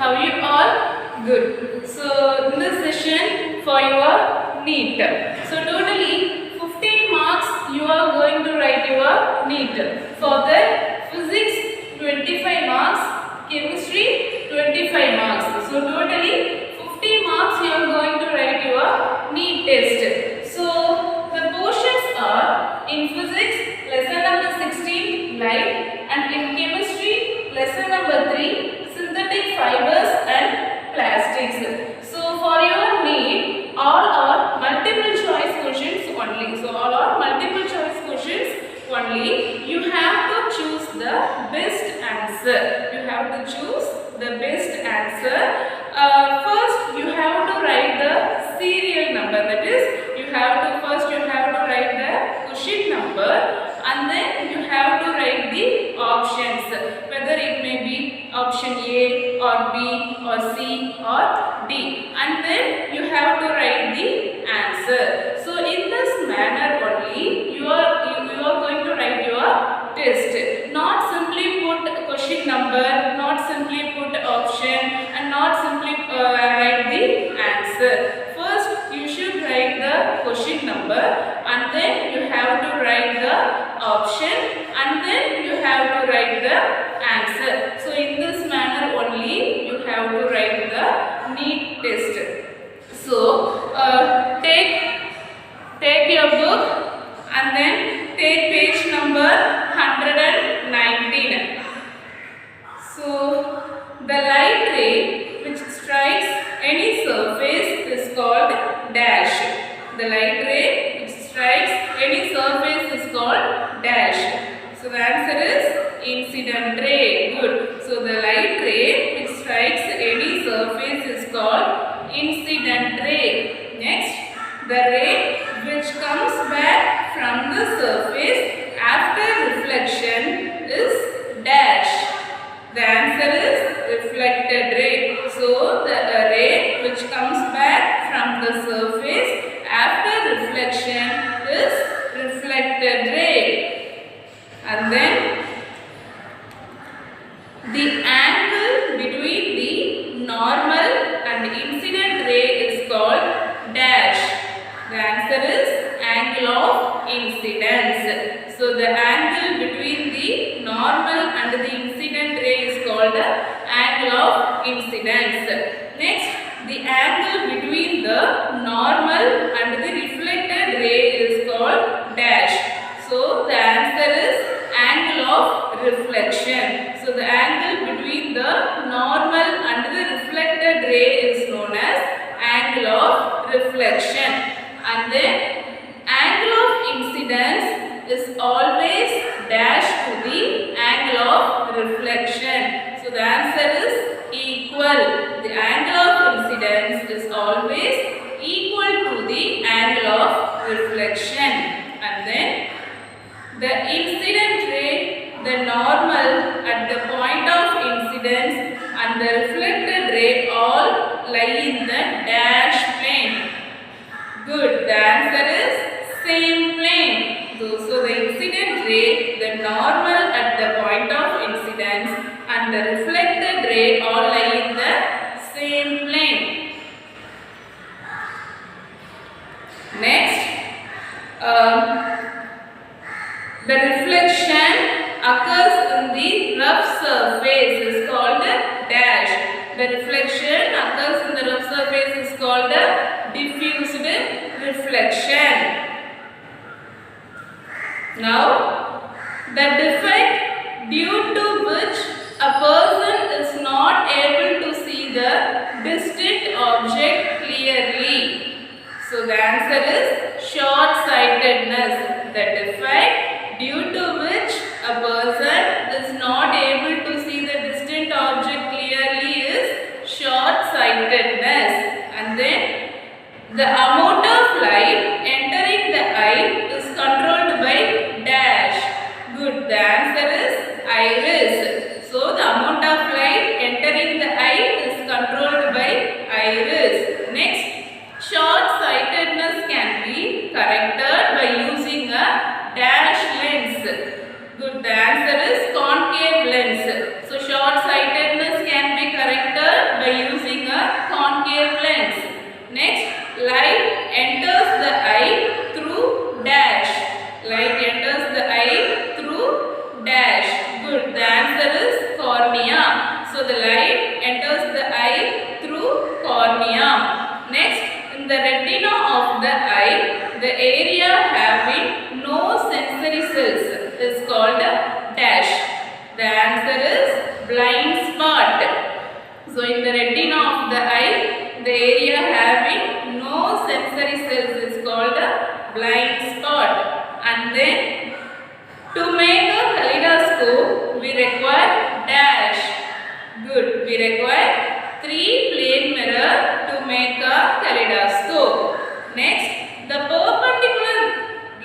How you all? Good. So in this session for your NEET. So totally 15 marks you are going to write your NEET. For the physics 25 marks, chemistry 25 marks. So totally 50 marks you are going to write your NEET test. So the portions are in physics lesson number 16 light, and in chemistry lesson number 3 synthetic fibers and plastics. So for your NEET all are multiple choice questions only. So all are multiple choice questions only. You have to choose the best answer. You have to choose the best answer. First you have to write the serial number. That is, you have to write the question number, and then you have to write the options, whether it may be option A or B or C or D, and then you have to write the answer. So in this manner only you are going to write your test. Not simply put question number, not simply put option, and not simply write the answer. First you should write the question number, and then you have to write the option, and then you have to write the answer. So in this manner only you have to write the NEET test. So take your book and then take page number 119. So the light ray which strikes any surface is called dash. The light ray which strikes any surface is called dash. So the answer is incident ray. Good. So the light ray which strikes any surface is called incident ray. Next, the ray which comes back from the surface after reflection is dash. The answer is reflected ray. So the ray which comes back from the surface after reflection is reflected ray. And then the angle between the normal and incident ray is called dash. The answer is angle of incidence. So the angle between the normal and the incident ray is called angle of incidence. Next, the angle between the normal and the reflected ray is called dash. So the answer is angle of reflection. So the angle between the normal and the reflected ray is known as angle of reflection. And then angle of incidence is always dash to the angle of reflection. So the answer is equal. The angle of incidence is always equal to the angle of reflection. And then the incident ray, the normal at the point of incidence, and the reflected ray all lie in the dash plane. Good. The answer is same plane. So the incident ray, the normal at the point of incidence, and the reflected ray all lie in the same plane. Next, the reflection occurs in the rough surface is called dash. The reflection occurs in the rough surface is called diffused reflection. Now, the defect due to which a person is not able to see the distant object clearly. So the answer is short-sightedness. The defect due to which a person is not able to see the distant object clearly is short-sightedness. And then the amount of light entering the eye is controlled by dash. Good. The answer is iris. So the amount of light entering the eye is controlled by iris. Next, short-sightedness can be corrected by using a dash lens. Good. The answer is concave lens. So short-sightedness can be corrected So the light enters the eye through cornea. Next, in the retina of the eye, the area having no sensory cells is called a dash. The answer is blind spot. So in the retina of the eye, the area having no sensory cells is called a blind spot. And then to make a kaleidoscope, we require dash. Good. We require 3 plane mirror to make a kaleidoscope. Next, the perpendicular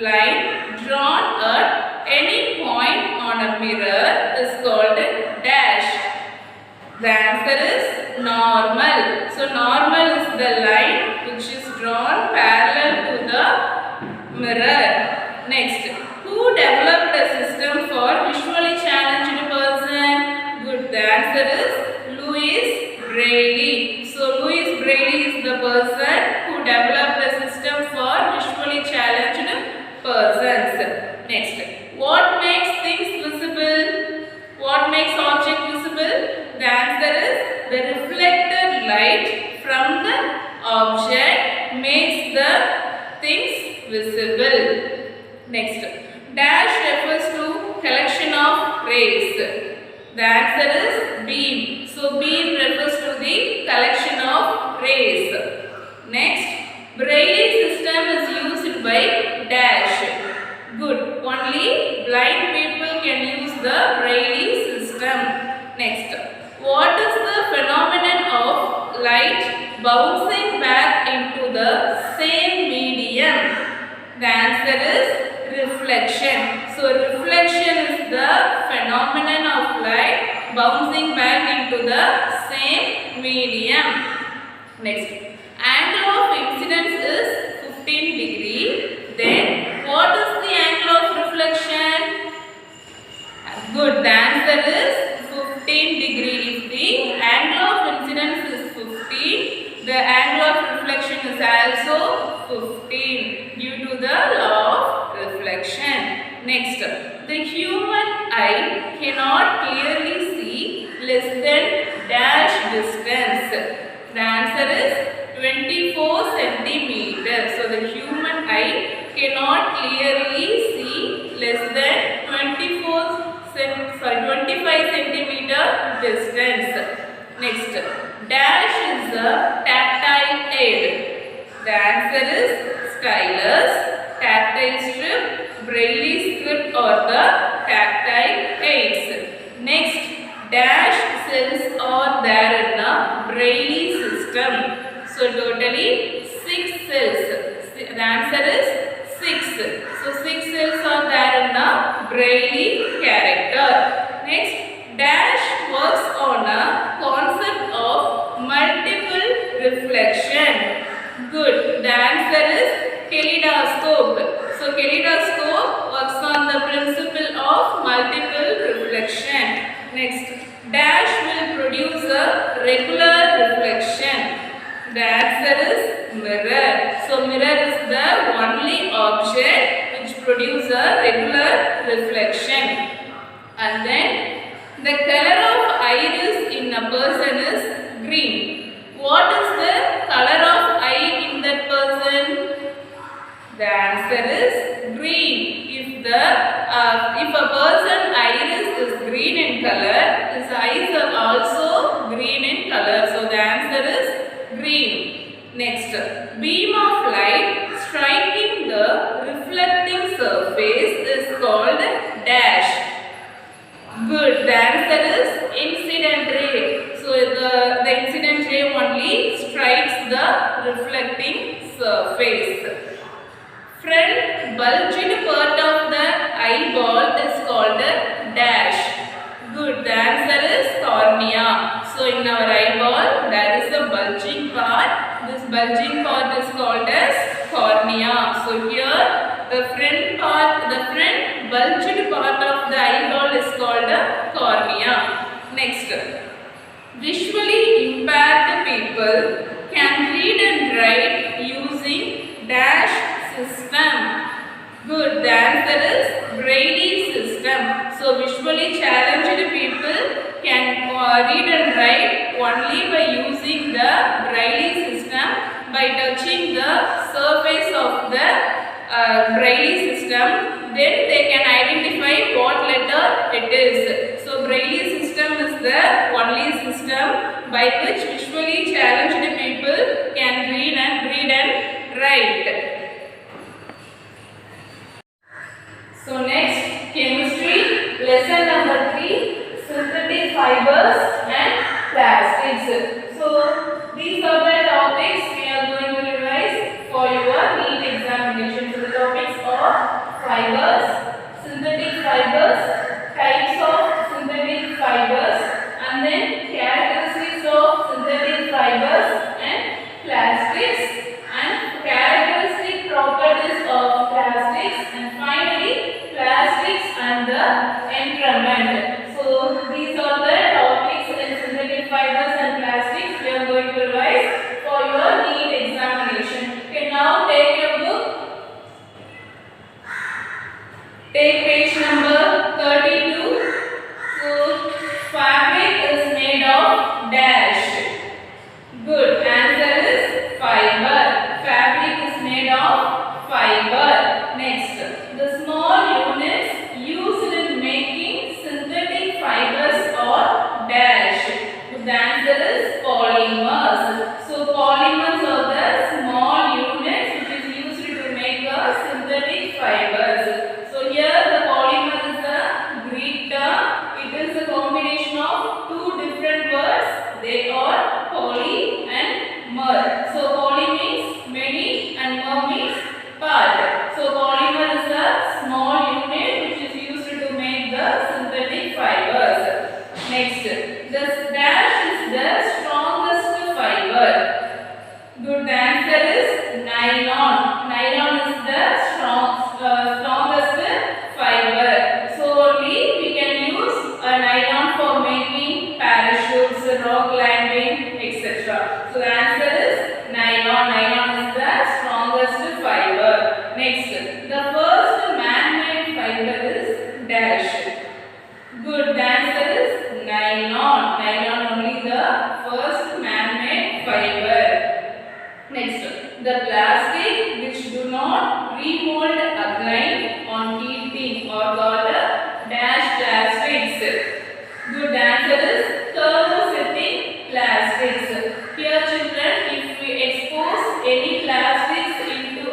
line drawn at any point on a mirror is called dash. The answer is normal. So normal is the line which is drawn parallel to the mirror. Next, who developed a system for visually challenged person? Good. The answer is Louis Braille. So Louis Braille is the person who developed a system for visually challenged persons. Next, what makes things visible? What makes object visible? The answer is the reflected light from the object makes the things visible. Next, dash refers to collection of rays. The answer is beam. So beam refers to the collection of rays. Next, Braille system is used by dash. Good. Only blind people can use the Braille system. Next, what is the phenomenon of light bouncing back into the same medium? The answer is reflection. So reflection is the phenomenon of light bouncing back into the same medium. Next, angle of incidence is 15 degree. Then what is the angle of reflection? Good. The answer is 15 degree. If the angle of incidence is 15, the angle of reflection is also 15 due to the law of reflection. Next, the human eye cannot clearly see less than dash distance. The answer is 24 centimeters. So the human eye cannot clearly see less than 25 centimeter distance. Next, dash is a tactile aid. The answer is stylus, tactile strip, Braille script or the tactile aids. Next, dash cells are there in a Braille system. So totally 6 cells. The answer is 6. So 6 cells are there in the Braille character. Next, dash works on a concept of multiple reflection. Good. The answer is kaleidoscope. So kaleidoscope works on the principle of multiple reflection. Next, dash will produce a regular reflection. The answer is mirror. So mirror is the only object which produces a regular reflection. And then the color of iris in a person is green. What is the color of eye in that person? The answer is green. If a person iris is green in color, his eyes are also green in color. So the answer is green. Next, beam of light striking the reflecting surface is called dash. Good. The answer is incident ray. So the incident ray only strikes the reflecting surface. Front bulged part of the eyeball is called dash. Good. The answer is cornea. So in our eyeball there is a bulging part. This bulging part is called as cornea. So here the front bulged part of the eyeball is called a cornea. Next, visually impaired people can read and write using dash system. Good. The answer is Braille system. So visually challenged people can read and write only by using the Braille system, by touching the surface of the Braille system. Then they can identify what letter it is. So Braille system is the only system by which visually challenged people can read and write. So next, chemistry, lesson number 3, synthetic fibers and plastics. So these are the topics we are going to revise for your NEET examination. So the topics are fibers, synthetic fibers, types of synthetic fibers, and then characteristics of synthetic fibers and plastics, and characteristic properties of plastics, and finally plastics and the environment. So these are the topics in synthetic fibers and plastics we are going to revise for your NEET examination. Okay, now take your book. Take page number 32. So fabric is made of dash. Good. Answer is fiber. Fabric is made of fiber. Next, the small units used in making synthetic fibers are dash. The answer is polymers. So polymers are the small units which is used to make a synthetic fibers. So here the polymer is a Greek term. It is a combination of two different words. They are poly and mer. So poly means many and mer means part. So polymer is a small unit which is used to make the synthetic fibers. Next, the dash is the strongest fiber. Good. Answer is nylon. Nylon is the strongest fiber. So only we can use a nylon for making parachutes, rock climbing, etc. So the answer is nylon. Nylon is the strongest fiber. Next, the first man-made fiber is dash. Good. The answer is nylon. Nylon only the first man-made fiber. Next, the plastic which do not remold again on heating are called dash plastics. Good. Answer is thermosetting plastics. Here children, if we expose any plastics into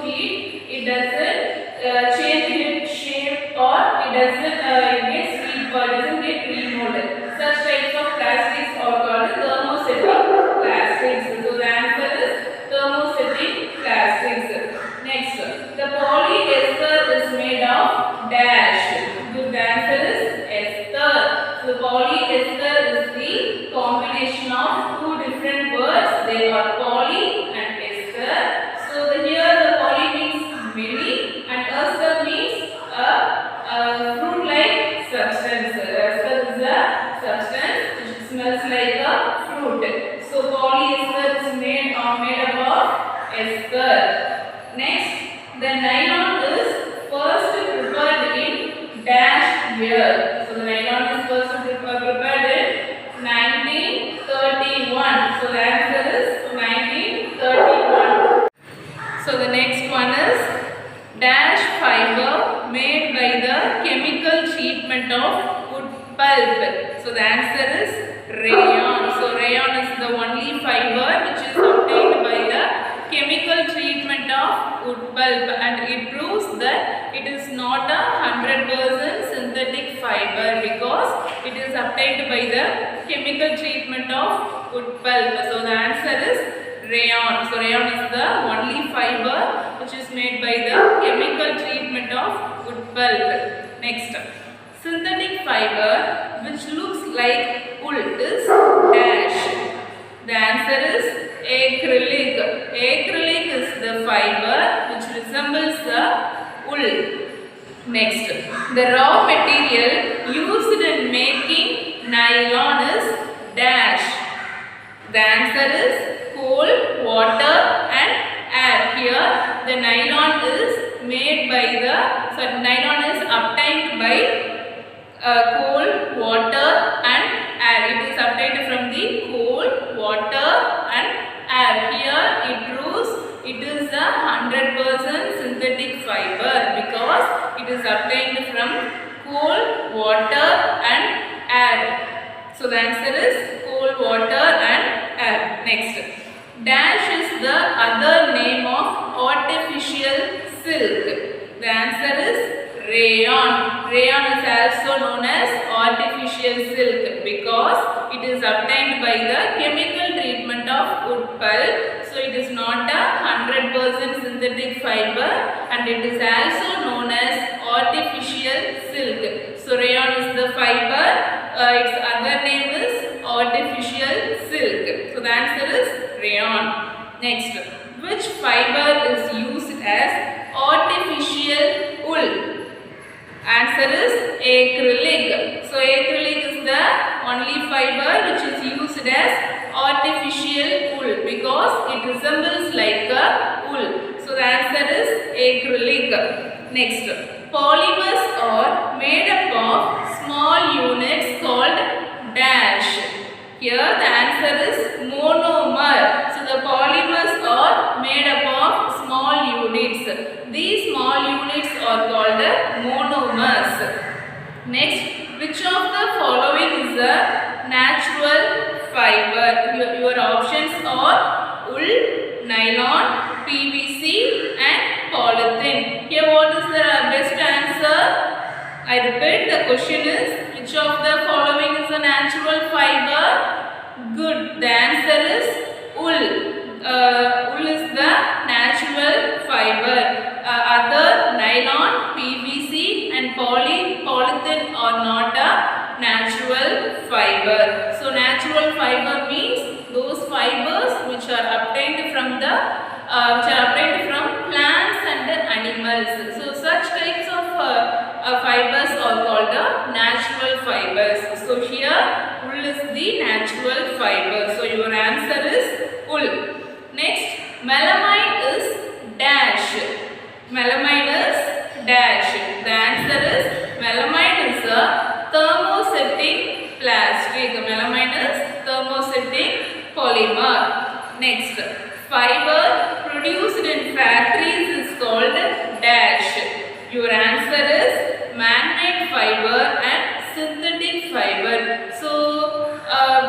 heat, it doesn't change its shape, or it doesn't get remolded. Such types of plastics are called thermosetting plastics. So the answer is thermosetting plastics. Next, the polyester is made of dash. Good. The answer is ester. So polyester is the combination of two different words. They are poly and ester. So here the poly means many and ester means a fruit-like substance. Ester is a substance which smells like a fruit. So polyester is made up of ester. Next, the nylon is first prepared in dash year. So the nylon is first prepared in 1931. So the answer is 1931. So the next one is dash fiber made by the chemical treatment of wood pulp. So the answer is rayon. So rayon is the only fiber which is obtained by the chemical treatment of wood pulp, and it proves that it is not a 100% synthetic fiber because it is obtained by the chemical treatment of wood pulp. So the answer is rayon. So rayon is the only fiber which is made by the chemical treatment of wood pulp. Next, synthetic fiber which looks like wool is dash. The answer is acrylic. Acrylic is the fiber which resembles the wool. Next, the raw material used in making nylon is dash. The answer is coal, water and air. Here the nylon is made by the, sorry, nylon is obtained by coal, water and air. It is obtained from the coal, water and air. Here it proves it is a 100% synthetic fiber because it is obtained from coal, water and air. So the answer is coal, water and air. Next. Dash is the other name of artificial silk. The answer is rayon. Rayon is also known as artificial silk because it is obtained by the chemical treatment of wood pulp. So it is not a 100% synthetic fiber and it is also known as artificial silk. So rayon is the fiber, its other name is artificial silk. So the answer is rayon. Next, which fiber is used as artificial wool? Answer is acrylic. So acrylic is the only fiber which is used as artificial wool because it resembles like a wool. So the answer is acrylic. Next, polymers are made up of small units called dash. Here the answer is monomer. So the polymers are made up of small units. These small units are called monomers. Next, which of the following is a natural fiber? Your options are wool, nylon, PVC and polythene. Here what is the best answer? I repeat, the question is which of the following is a natural fiber? Good. The answer is wool. Wool is the natural fiber. Other nylon, PVC and polythene are not a natural fiber. So natural fiber means those fibers which are obtained from plants and animals. So such types of fibers are called natural fibers. So here wool is the natural fiber. So your answer is wool. Next, melamine is dash. Melamine is dash. The answer is melamine is a thermosetting plastic. Melamine is thermosetting polymer. Next, fiber produced in factories is called dash. Your answer is man-made fiber and synthetic fiber. So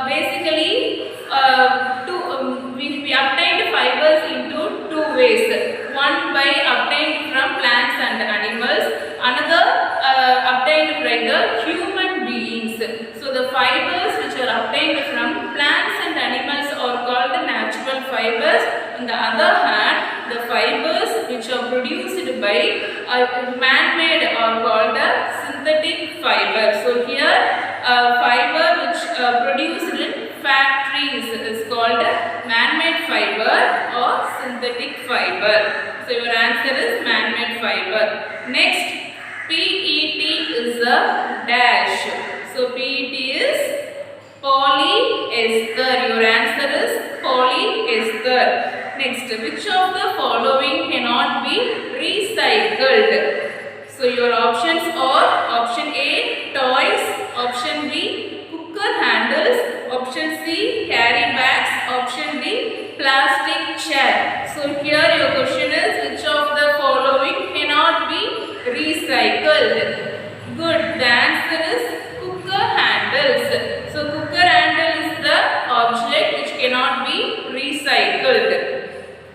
basically we obtained fibers into two ways. One by obtained from plants and animals, another obtained by the human beings. So the fibers which are obtained from plants and animals are called natural fibers. On the other hand, the fibers which are produced by man-made are called synthetic fiber. So here fiber which produced in factories is called man-made fiber or synthetic fiber. So your answer is man-made fiber. Next, PET is a dash. So PET is polyester. Your answer is polyester. Next, which of the following cannot be recycled? So your options are option A, toys, option B, cooker handles, option C, carry bags, option D, plastic chair. So here your question is which of the following cannot be recycled? Good. The answer is cooker handles. So cooker handle is the object which cannot be recycled.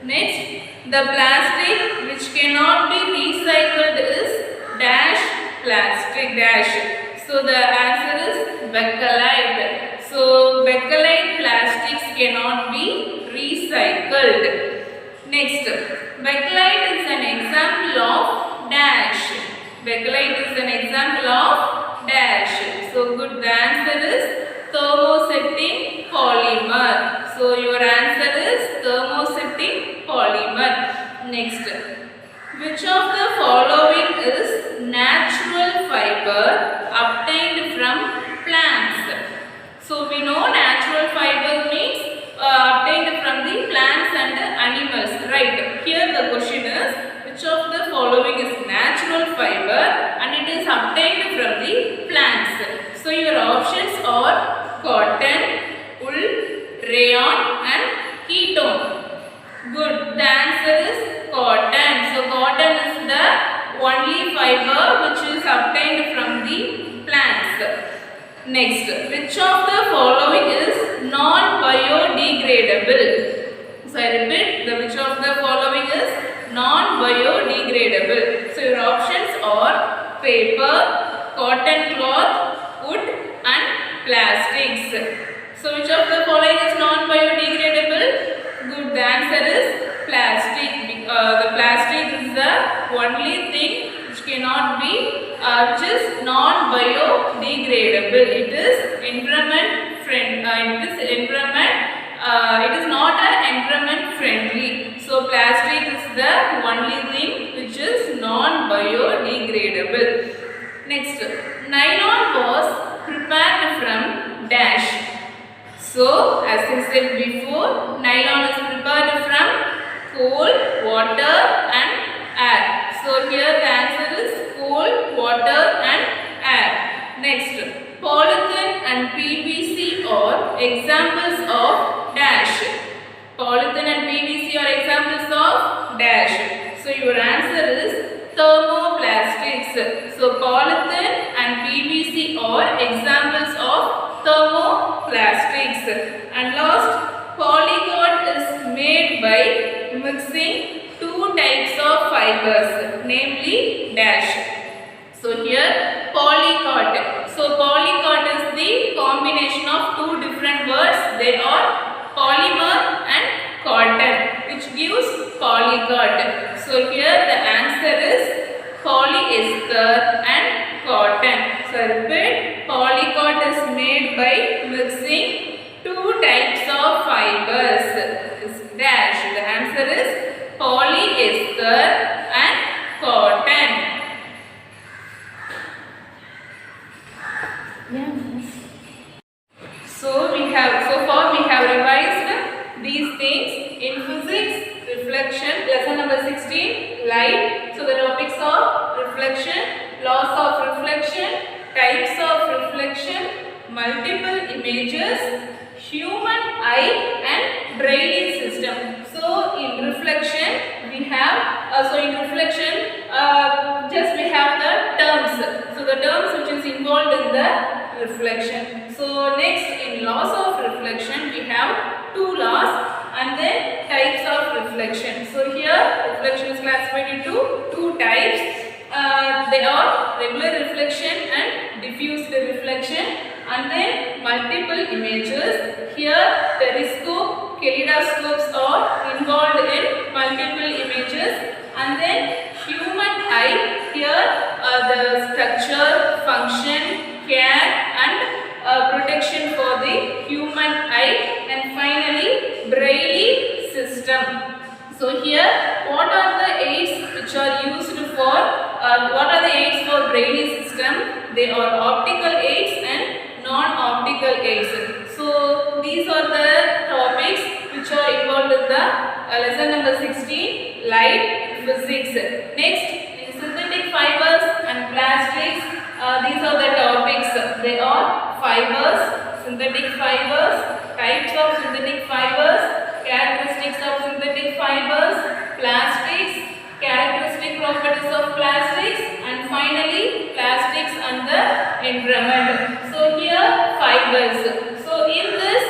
Next, the plastic which cannot be recycled is dash plastic dash. So the answer is bakelite. So bakelite plastics cannot be recycled. Next, bakelite is an example of dash. Bakelite is an example of dash. So good. The answer is thermosetting polymer. So your answer is thermosetting polymer. Next, which of the following is natural fiber obtained from plants? So we know natural fiber means obtained from the plants and animals, right? Here the question is which of the following Next, which of the following is non-biodegradable? So I repeat, which of the following is non-biodegradable? So your options are paper, cotton cloth, wood and plastics. So which of the following is non-biodegradable? Good, the answer is plastic. The plastic is the only thing which cannot be, which is non-biodegradable. It is environment it is not environment friendly. So plastic is the only thing which is non-biodegradable. Next, nylon was prepared from dash. So as I said before, nylon is prepared from coal, water and air. So here the answer is coal, water and air. Next, polythene and PVC are examples of dash. Polythene and PVC are examples of dash. So your answer is thermoplastics. So polythene and PVC are examples of thermoplastics. And last, polycot is made by mixing two types of fibers, namely dash. So here polycot. So polycot is the combination of two different words. They are polymer and cotton, which gives polycot. So here the answer is polyester and cotton. So repeat, polycot is made by mixing two types of fibers. Is dash. The answer is polyester and cotton. So so far we have revised these things in physics, reflection, lesson number 16, light. So the topics are reflection, laws of reflection, types of reflection, multiple images, human eye and Braille system. So in reflection we have, just we have the terms. So the terms which is involved in the reflection. So next, in laws of reflection we have two laws and then types of reflection. So here reflection is classified into two types. They are regular reflection and diffused reflection, and then multiple images. Here periscope, kaleidoscopes are involved in multiple images, and then human eye. Here the structure, function, care and protection for the human eye, and finally Braille system. So here what are the aids which are used for Braille system? They are optical aids and non-optical aids. So these are the topics which are involved in the lesson number 16, light, physics. Next, in synthetic fibers and plastics, these are the topics. They are fibers, synthetic fibers, types of synthetic fibers, characteristics of synthetic fibers, plastics, characteristic properties of plastics, and finally plastics and the environment. So here fibers. So in this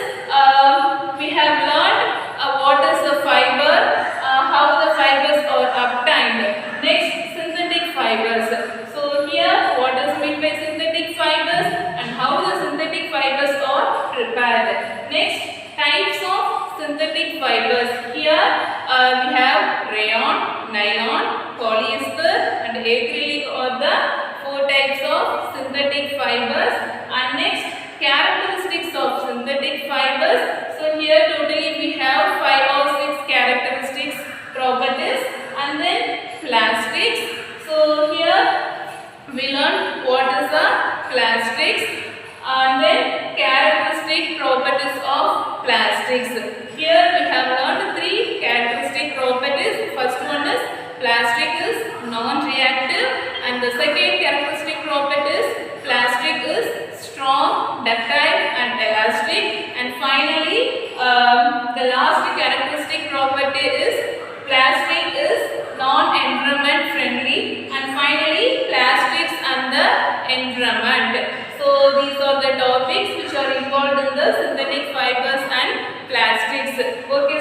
we have learned what is the fiber, how the fibers are obtained. Next, synthetic fibers. So here what is meant by synthetic fibers and how the synthetic fibers are prepared. Next, types of synthetic fibers. Here we have rayon, nylon, polyester and acrylic are the four types of synthetic fibers. And next, characteristics of synthetic fibers. So here totally we have 5 or 6 characteristics, properties, and then plastics. So here we learn what is the plastics and then characteristic properties of plastics. Here we have learned 3 characteristic properties. First one is plastic is non-reactive, and the second characteristic property is plastic is strong, ductile and elastic, and finally the last characteristic property is plastic is non-environment friendly, and finally plastics and the environment. So these are the topics which are involved in the synthetic fibers and plastics. Okay.